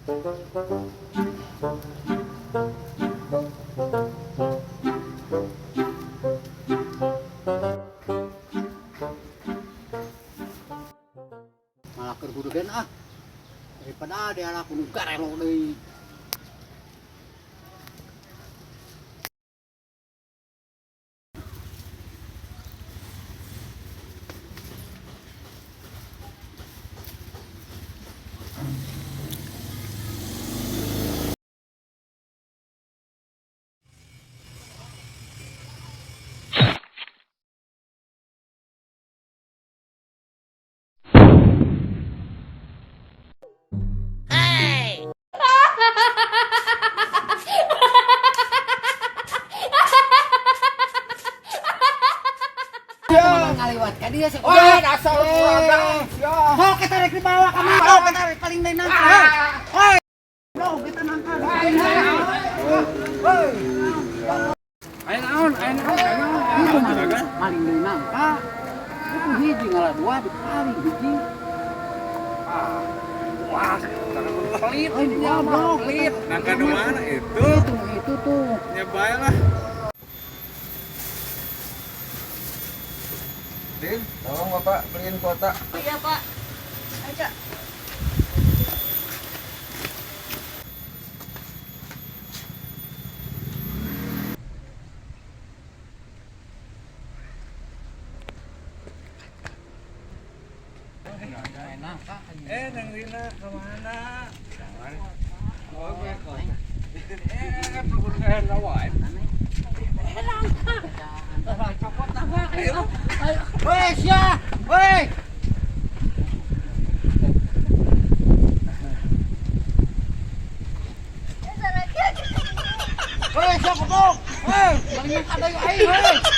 Malah kergudegan ah. Daripada ada aku nu garelo deui. Ngaliwatkan dia sih. Wah, dasar kurang. Oh, kita rek dibawa ka mana? Oh, kita rek paling deui nangka. Hoi. Bro, kita nangka. Hoi. Ayo naon. Itu paling deui nangka. Itu hiji ngalah dua di paling hiji. Wah, pelit. Oh, iya, bro. Pelit. Nangka di mana itu? Itu tuh. Nyebai lah. Din, tolong Bapak beliin kuota. Iya Pak. Aja. Neng Rina kemana? Oh, gue kok. Perlu lawan. Copot apa? Ayo. Woi, sia. Woi. Woi, sia goblok. Woi, paling ada yuk aing, woi.